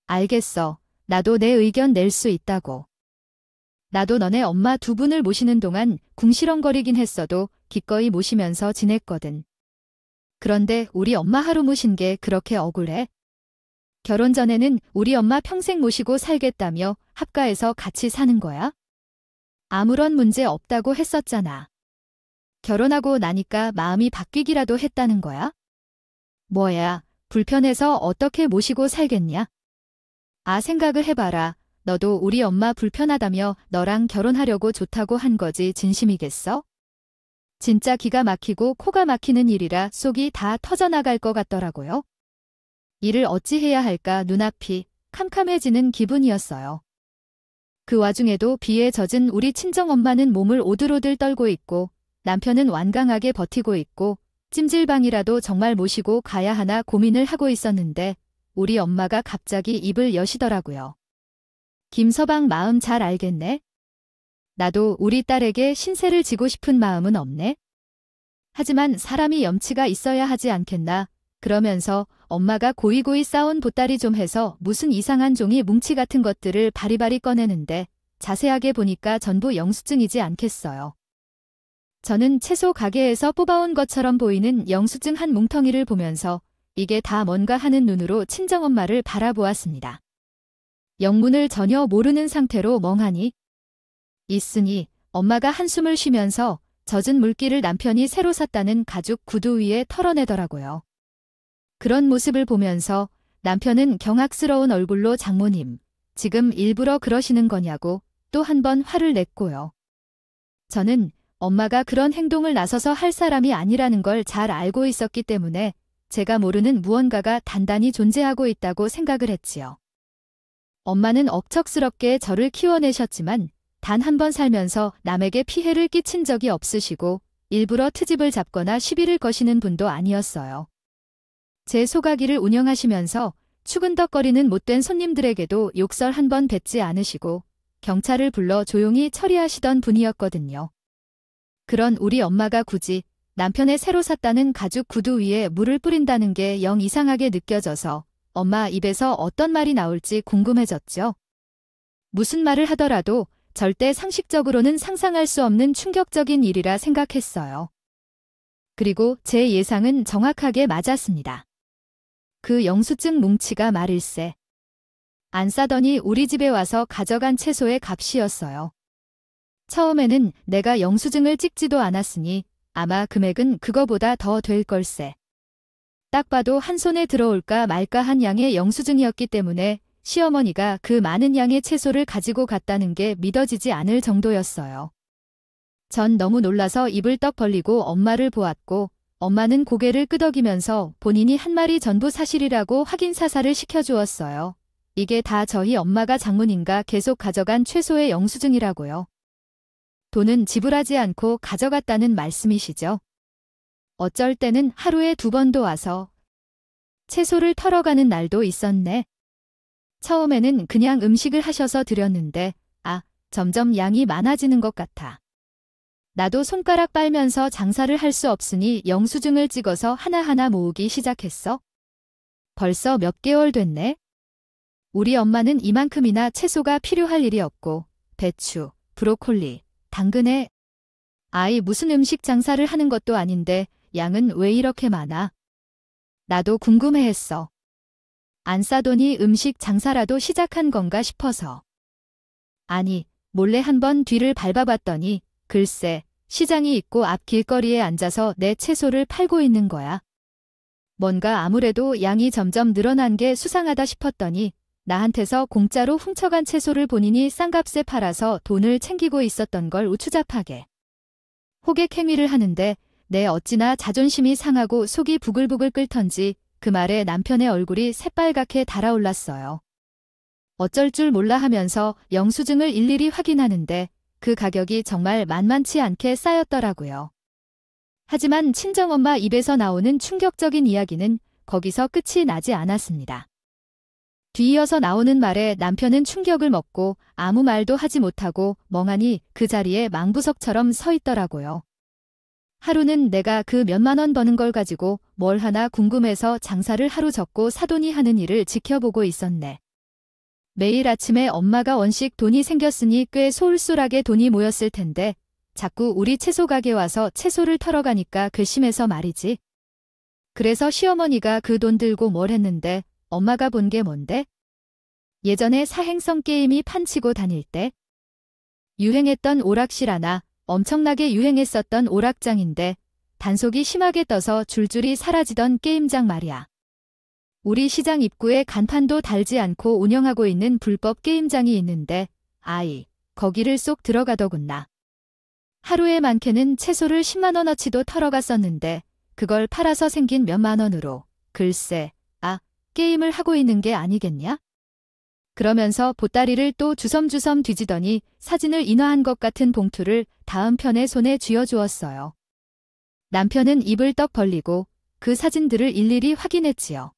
알겠어. 나도 내 의견 낼 수 있다고. 나도 너네 엄마 2분을 모시는 동안 궁시렁거리긴 했어도 기꺼이 모시면서 지냈거든. 그런데 우리 엄마 하루 모신 게 그렇게 억울해? 결혼 전에는 우리 엄마 평생 모시고 살겠다며 합가해서 같이 사는 거야? 아무런 문제 없다고 했었잖아. 결혼하고 나니까 마음이 바뀌기라도 했다는 거야? 뭐야, 불편해서 어떻게 모시고 살겠냐? 생각을 해봐라. 너도 우리 엄마 불편하다며 너랑 결혼하려고 좋다고 한 거지 진심이겠어? 진짜 기가 막히고 코가 막히는 일이라 속이 다 터져나갈 것 같더라고요. 일을 어찌 해야 할까 눈앞이 캄캄해지는 기분이었어요. 그 와중에도 비에 젖은 우리 친정엄마는 몸을 오들오들 떨고 있고 남편은 완강하게 버티고 있고 찜질방이라도 정말 모시고 가야 하나 고민을 하고 있었는데 우리 엄마가 갑자기 입을 여시더라고요. 김서방 마음 잘 알겠네. 나도 우리 딸에게 신세를 지고 싶은 마음은 없네. 하지만 사람이 염치가 있어야 하지 않겠나. 그러면서 엄마가 고이고이 싸운 보따리 좀 해서 무슨 이상한 종이 뭉치 같은 것들을 바리바리 꺼내는데 자세하게 보니까 전부 영수증이지 않겠어요. 저는 채소 가게에서 뽑아온 것처럼 보이는 영수증 한 뭉텅이를 보면서 이게 다 뭔가 하는 눈으로 친정엄마를 바라보았습니다. 영문을 전혀 모르는 상태로 멍하니 있으니 엄마가 한숨을 쉬면서 젖은 물기를 남편이 새로 샀다는 가죽 구두 위에 털어내더라고요. 그런 모습을 보면서 남편은 경악스러운 얼굴로 장모님, 지금 일부러 그러시는 거냐고 또 한 번 화를 냈고요. 저는 엄마가 그런 행동을 나서서 할 사람이 아니라는 걸 잘 알고 있었기 때문에 제가 모르는 무언가가 단단히 존재하고 있다고 생각을 했지요. 엄마는 억척스럽게 저를 키워내셨지만 단 한 번 살면서 남에게 피해를 끼친 적이 없으시고 일부러 트집을 잡거나 시비를 거시는 분도 아니었어요. 제 소가기를 운영하시면서 추근덕거리는 못된 손님들에게도 욕설 한 번 뱉지 않으시고 경찰을 불러 조용히 처리하시던 분이었거든요. 그런 우리 엄마가 굳이 남편의 새로 샀다는 가죽 구두 위에 물을 뿌린다는 게 영 이상하게 느껴져서 엄마 입에서 어떤 말이 나올지 궁금해졌죠. 무슨 말을 하더라도 절대 상식적으로는 상상할 수 없는 충격적인 일이라 생각했어요. 그리고 제 예상은 정확하게 맞았습니다. 그 영수증 뭉치가 말일세. 안 싸더니 우리 집에 와서 가져간 채소의 값이었어요. 처음에는 내가 영수증을 찍지도 않았으니 아마 금액은 그거보다 더 될 걸세. 딱 봐도 한 손에 들어올까 말까 한 양의 영수증이었기 때문에 시어머니가 그 많은 양의 채소를 가지고 갔다는 게 믿어지지 않을 정도였어요. 전 너무 놀라서 입을 떡 벌리고 엄마를 보았고 엄마는 고개를 끄덕이면서 본인이 한 말이 전부 사실이라고 확인사살을 시켜주었어요. 이게 다 저희 엄마가 장모님과 계속 가져간 최소의 영수증이라고요. 돈은 지불하지 않고 가져갔다는 말씀이시죠? 어쩔 때는 하루에 2번도 와서 채소를 털어가는 날도 있었네. 처음에는 그냥 음식을 하셔서 드렸는데 점점 양이 많아지는 것 같아. 나도 손가락 빨면서 장사를 할 수 없으니 영수증을 찍어서 하나하나 모으기 시작했어. 벌써 몇 개월 됐네. 우리 엄마는 이만큼이나 채소가 필요할 일이 없고 배추, 브로콜리, 당근에 무슨 음식 장사를 하는 것도 아닌데 양은 왜 이렇게 많아? 나도 궁금해했어. 안 싸더니 음식 장사라도 시작한 건가 싶어서. 아니, 몰래 한번 뒤를 밟아봤더니 글쎄, 시장이 있고 앞 길거리에 앉아서 내 채소를 팔고 있는 거야. 뭔가 아무래도 양이 점점 늘어난 게 수상하다 싶었더니 나한테서 공짜로 훔쳐간 채소를 본인이 싼 값에 팔아서 돈을 챙기고 있었던 걸 우추잡하게. 호객 행위를 하는데 내 어찌나 자존심이 상하고 속이 부글부글 끓던지 그 말에 남편의 얼굴이 새빨갛게 달아올랐어요. 어쩔 줄 몰라 하면서 영수증을 일일이 확인하는데 그 가격이 정말 만만치 않게 쌓였더라고요. 하지만 친정엄마 입에서 나오는 충격적인 이야기는 거기서 끝이 나지 않았습니다. 뒤이어서 나오는 말에 남편은 충격을 먹고 아무 말도 하지 못하고 멍하니 그 자리에 망부석처럼 서 있더라고요. 하루는 내가 그 몇만 원 버는 걸 가지고 뭘 하나 궁금해서 장사를 하루 접고 사돈이 하는 일을 지켜보고 있었네. 매일 아침에 엄마가 원씩 돈이 생겼으니 꽤 쏠쏠하게 돈이 모였을 텐데 자꾸 우리 채소 가게 와서 채소를 털어가니까 괘씸해서 말이지. 그래서 시어머니가 그 돈 들고 뭘 했는데 엄마가 본 게 뭔데? 예전에 사행성 게임이 판치고 다닐 때 유행했던 오락실 하나, 엄청나게 유행했었던 오락장인데 단속이 심하게 떠서 줄줄이 사라지던 게임장 말이야. 우리 시장 입구에 간판도 달지 않고 운영하고 있는 불법 게임장이 있는데 거기를 쏙 들어가더군나. 하루에 많게는 채소를 10만 원어치도 털어갔었는데 그걸 팔아서 생긴 몇만 원으로 글쎄 게임을 하고 있는 게 아니겠냐? 그러면서 보따리를 또 주섬주섬 뒤지더니 사진을 인화한 것 같은 봉투를 다음 편에 손에 쥐어주었어요. 남편은 입을 떡 벌리고 그 사진들을 일일이 확인했지요.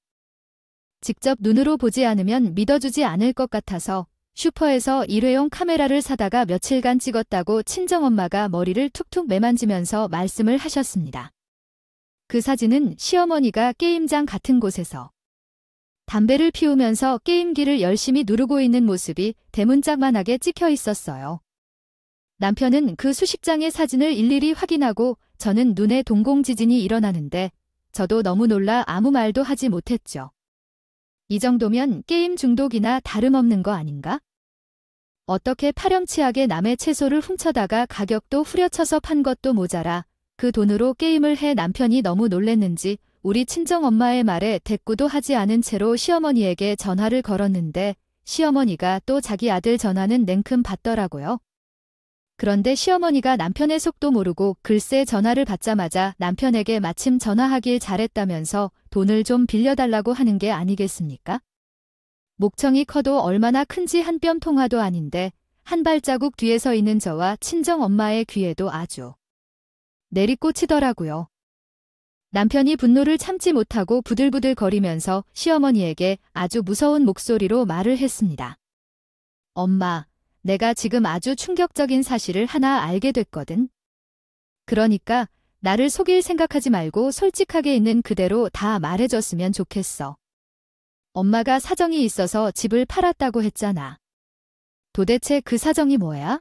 직접 눈으로 보지 않으면 믿어주지 않을 것 같아서 슈퍼에서 일회용 카메라를 사다가 며칠간 찍었다고 친정엄마가 머리를 툭툭 매만지면서 말씀을 하셨습니다. 그 사진은 시어머니가 게임장 같은 곳에서 담배를 피우면서 게임기를 열심히 누르고 있는 모습이 대문짝만하게 찍혀 있었어요. 남편은 그 수십 장의 사진을 일일이 확인하고 저는 눈에 동공지진이 일어나는데 저도 너무 놀라 아무 말도 하지 못했죠. 이 정도면 게임 중독이나 다름없는 거 아닌가? 어떻게 파렴치하게 남의 채소를 훔쳐다가 가격도 후려쳐서 판 것도 모자라 그 돈으로 게임을 해 남편이 너무 놀랬는지 우리 친정엄마의 말에 대꾸도 하지 않은 채로 시어머니에게 전화를 걸었는데 시어머니가 또 자기 아들 전화는 냉큼 받더라고요. 그런데 시어머니가 남편의 속도 모르고 글쎄 전화를 받자마자 남편에게 마침 전화하길 잘했다면서 돈을 좀 빌려달라고 하는 게 아니겠습니까? 목청이 커도 얼마나 큰지 한 뼘 통화도 아닌데 한 발자국 뒤에 서 있는 저와 친정엄마의 귀에도 아주 내리꽂히더라고요. 남편이 분노를 참지 못하고 부들부들 거리면서 시어머니에게 아주 무서운 목소리로 말을 했습니다. 엄마, 내가 지금 아주 충격적인 사실을 하나 알게 됐거든. 그러니까 나를 속일 생각하지 말고 솔직하게 있는 그대로 다 말해줬으면 좋겠어. 엄마가 사정이 있어서 집을 팔았다고 했잖아. 도대체 그 사정이 뭐야?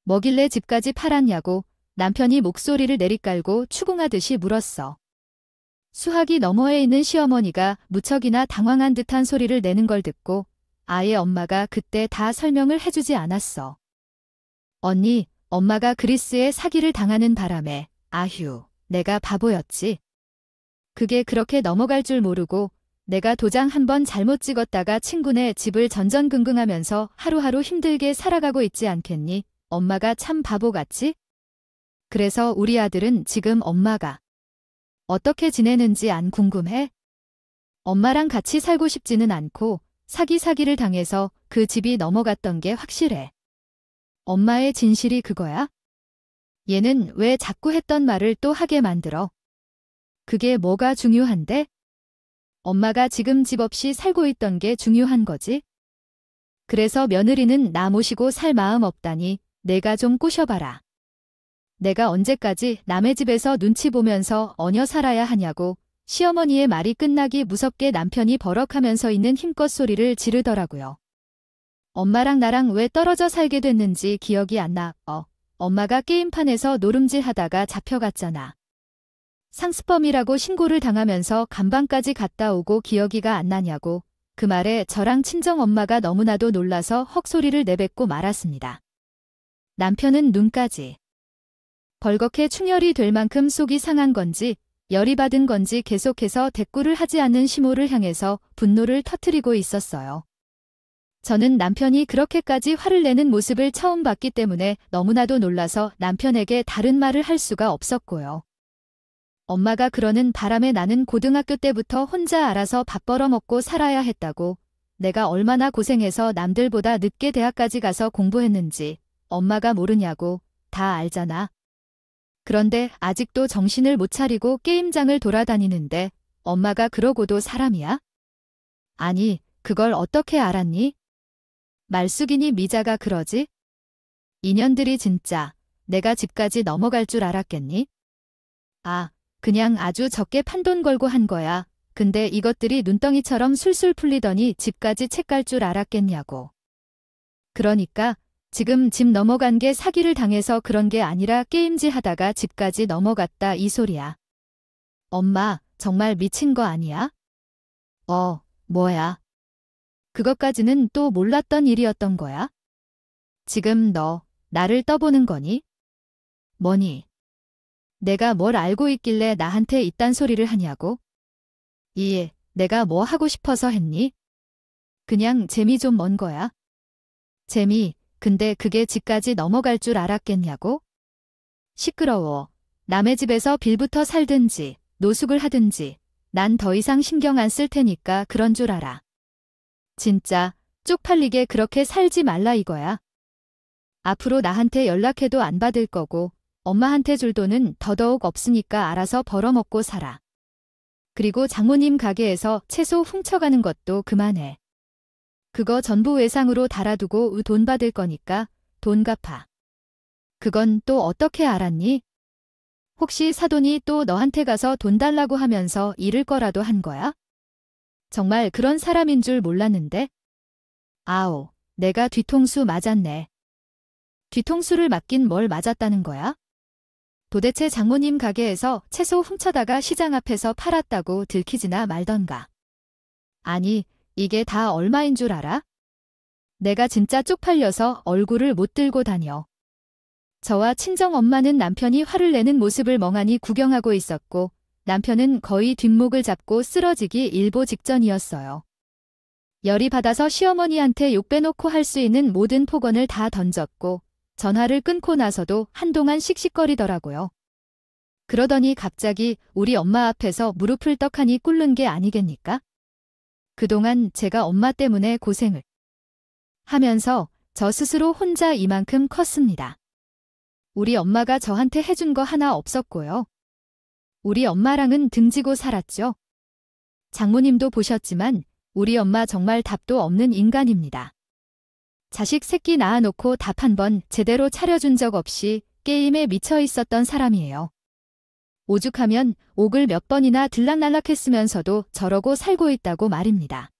뭐길래 집까지 팔았냐고 남편이 목소리를 내리깔고 추궁하듯이 물었어. 수화기 너머에 있는 시어머니가 무척이나 당황한 듯한 소리를 내는 걸 듣고 아예 엄마가 그때 다 설명을 해주지 않았어. 언니, 엄마가 그리스에 사기를 당하는 바람에 내가 바보였지. 그게 그렇게 넘어갈 줄 모르고 내가 도장 한 번 잘못 찍었다가 친구네 집을 전전긍긍하면서 하루하루 힘들게 살아가고 있지 않겠니? 엄마가 참 바보같이? 그래서 우리 아들은 지금 엄마가 어떻게 지내는지 안 궁금해? 엄마랑 같이 살고 싶지는 않고 사기를 당해서 그 집이 넘어갔던 게 확실해. 엄마의 진실이 그거야? 얘는 왜 자꾸 했던 말을 또 하게 만들어? 그게 뭐가 중요한데? 엄마가 지금 집 없이 살고 있던 게 중요한 거지? 그래서 며느리는 나 모시고 살 마음 없다니 내가 좀 꼬셔봐라. 내가 언제까지 남의 집에서 눈치 보면서 얹어 살아야 하냐고 시어머니의 말이 끝나기 무섭게 남편이 버럭하면서 있는 힘껏 소리를 지르더라고요. 엄마랑 나랑 왜 떨어져 살게 됐는지 기억이 안 나. 엄마가 게임판에서 노름질 하다가 잡혀갔잖아. 상습범이라고 신고를 당하면서 감방까지 갔다 오고 기억이가 안 나냐고 그 말에 저랑 친정엄마가 너무나도 놀라서 헉소리를 내뱉고 말았습니다. 남편은 눈까지 벌겋게 충혈이 될 만큼 속이 상한 건지 열이 받은 건지 계속해서 대꾸를 하지 않는 시모를 향해서 분노를 터뜨리고 있었어요. 저는 남편이 그렇게까지 화를 내는 모습을 처음 봤기 때문에 너무나도 놀라서 남편에게 다른 말을 할 수가 없었고요. 엄마가 그러는 바람에 나는 고등학교 때부터 혼자 알아서 밥 벌어먹고 살아야 했다고, 내가 얼마나 고생해서 남들보다 늦게 대학까지 가서 공부했는지 엄마가 모르냐고, 다 알잖아. 그런데 아직도 정신을 못 차리고 게임장을 돌아다니는데 엄마가 그러고도 사람이야? 아니, 그걸 어떻게 알았니? 말숙이니 미자가 그러지? 인연들이 진짜 내가 집까지 넘어갈 줄 알았겠니? 그냥 아주 적게 판돈 걸고 한 거야. 근데 이것들이 눈덩이처럼 술술 풀리더니 집까지 책 갈 줄 알았겠냐고. 그러니까 지금 집 넘어간 게 사기를 당해서 그런 게 아니라 게임질 하다가 집까지 넘어갔다 이 소리야. 엄마, 정말 미친 거 아니야? 뭐야? 그것까지는 또 몰랐던 일이었던 거야? 지금 너 나를 떠보는 거니? 뭐니? 내가 뭘 알고 있길래 나한테 이딴 소리를 하냐고? 내가 뭐 하고 싶어서 했니? 그냥 재미 좀 먼 거야. 재미, 근데 그게 집까지 넘어갈 줄 알았겠냐고? 시끄러워. 남의 집에서 빌부터 살든지 노숙을 하든지 난 더 이상 신경 안 쓸 테니까 그런 줄 알아. 진짜 쪽팔리게 그렇게 살지 말라 이거야. 앞으로 나한테 연락해도 안 받을 거고 엄마한테 줄 돈은 더더욱 없으니까 알아서 벌어먹고 살아. 그리고 장모님 가게에서 채소 훔쳐가는 것도 그만해. 그거 전부 외상으로 달아두고 돈 받을 거니까 돈 갚아. 그건 또 어떻게 알았니? 혹시 사돈이 또 너한테 가서 돈 달라고 하면서 잃을 거라도 한 거야? 정말 그런 사람인 줄 몰랐는데? 내가 뒤통수 맞았네. 뒤통수를 맞긴 뭘 맞았다는 거야? 도대체 장모님 가게에서 채소 훔쳐다가 시장 앞에서 팔았다고 들키지나 말던가. 아니, 이게 다 얼마인 줄 알아? 내가 진짜 쪽팔려서 얼굴을 못 들고 다녀. 저와 친정엄마는 남편이 화를 내는 모습을 멍하니 구경하고 있었고 남편은 거의 뒷목을 잡고 쓰러지기 일보 직전이었어요. 열이 받아서 시어머니한테 욕 빼놓고 할 수 있는 모든 폭언을 다 던졌고 전화를 끊고 나서도 한동안 씩씩거리더라고요. 그러더니 갑자기 우리 엄마 앞에서 무릎을 떡하니 꿇는 게 아니겠니까? 그동안 제가 엄마 때문에 고생을 하면서 저 스스로 혼자 이만큼 컸습니다. 우리 엄마가 저한테 해준 거 하나 없었고요. 우리 엄마랑은 등지고 살았죠. 장모님도 보셨지만 우리 엄마 정말 답도 없는 인간입니다. 자식 새끼 낳아놓고 답 한 번 제대로 차려준 적 없이 게임에 미쳐 있었던 사람이에요. 오죽하면 옥을 몇 번이나 들락날락했으면서도 저러고 살고 있다고 말입니다.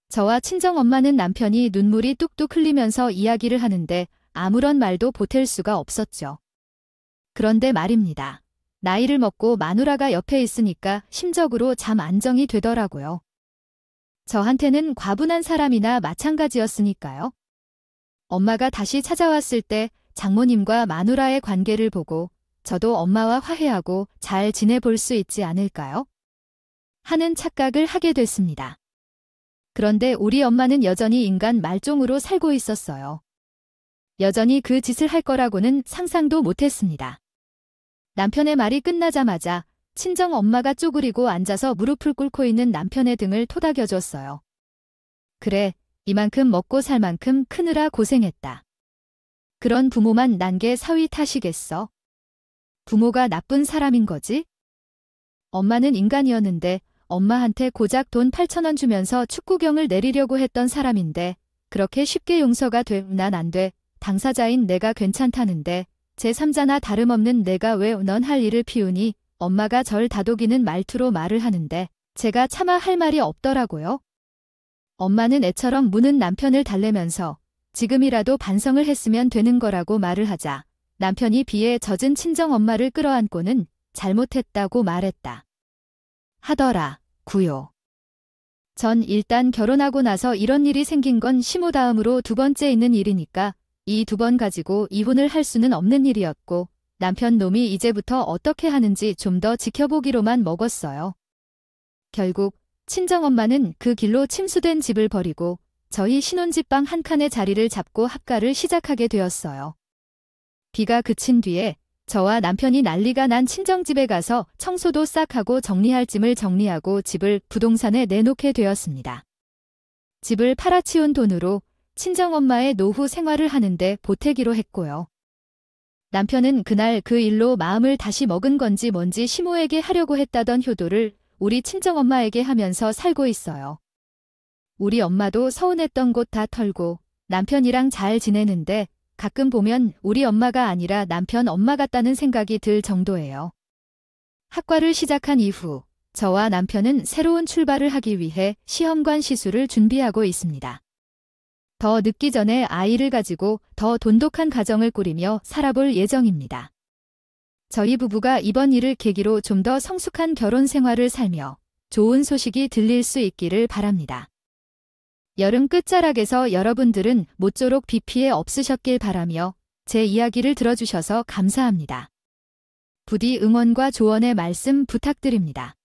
저와 친정엄마는 남편이 눈물이 뚝뚝 흘리면서 이야기를 하는데 아무런 말도 보탤 수가 없었죠. 그런데 말입니다. 나이를 먹고 마누라가 옆에 있으니까 심적으로 잠 안정이 되더라고요. 저한테는 과분한 사람이나 마찬가지였으니까요. 엄마가 다시 찾아왔을 때 장모님과 마누라의 관계를 보고 저도 엄마와 화해하고 잘 지내볼 수 있지 않을까요? 하는 착각을 하게 됐습니다. 그런데 우리 엄마는 여전히 인간 말종으로 살고 있었어요. 여전히 그 짓을 할 거라고는 상상도 못했습니다. 남편의 말이 끝나자마자 친정 엄마가 쪼그리고 앉아서 무릎을 꿇고 있는 남편의 등을 토닥여줬어요. 그래, 이만큼 먹고 살 만큼 크느라 고생했다. 그런 부모만 난 게 사위 탓이겠어? 부모가 나쁜 사람인 거지? 엄마는 인간이었는데 엄마한테 고작 돈 8,000원 주면서 축구경을 내리려고 했던 사람인데 그렇게 쉽게 용서가 돼? 난 안 돼. 당사자인 내가 괜찮다는데 제3자나 다름없는 내가 왜 넌 할 일을 피우니? 엄마가 절 다독이는 말투로 말을 하는데 제가 차마 할 말이 없더라고요. 엄마는 애처럼 무는 남편을 달래면서 지금이라도 반성을 했으면 되는 거라고 말을 하자 남편이 비에 젖은 친정엄마를 끌어안고는 잘못했다고 말했다 하더라. 구요. 전 일단 결혼하고 나서 이런 일이 생긴 건 시모 다음으로 두 번째 있는 일이니까 이 두 번 가지고 이혼을 할 수는 없는 일이었고 남편 놈이 이제부터 어떻게 하는지 좀 더 지켜보기로만 먹었어요. 결국 친정엄마는 그 길로 침수된 집을 버리고 저희 신혼집 방 한 칸의 자리를 잡고 합가를 시작하게 되었어요. 비가 그친 뒤에 저와 남편이 난리가 난 친정집에 가서 청소도 싹 하고 정리할 짐을 정리하고 집을 부동산에 내놓게 되었습니다. 집을 팔아치운 돈으로 친정엄마의 노후 생활을 하는데 보태기로 했고요. 남편은 그날 그 일로 마음을 다시 먹은 건지 뭔지 시모에게 하려고 했다던 효도를 우리 친정엄마에게 하면서 살고 있어요. 우리 엄마도 서운했던 곳 다 털고 남편이랑 잘 지내는데 가끔 보면 우리 엄마가 아니라 남편 엄마 같다는 생각이 들 정도예요. 학과를 시작한 이후 저와 남편은 새로운 출발을 하기 위해 시험관 시술을 준비하고 있습니다. 더 늦기 전에 아이를 가지고 더 돈독한 가정을 꾸리며 살아볼 예정입니다. 저희 부부가 이번 일을 계기로 좀 더 성숙한 결혼 생활을 살며 좋은 소식이 들릴 수 있기를 바랍니다. 여름 끝자락에서 여러분들은 모쪼록 비 피해 없으셨길 바라며 제 이야기를 들어주셔서 감사합니다. 부디 응원과 조언의 말씀 부탁드립니다.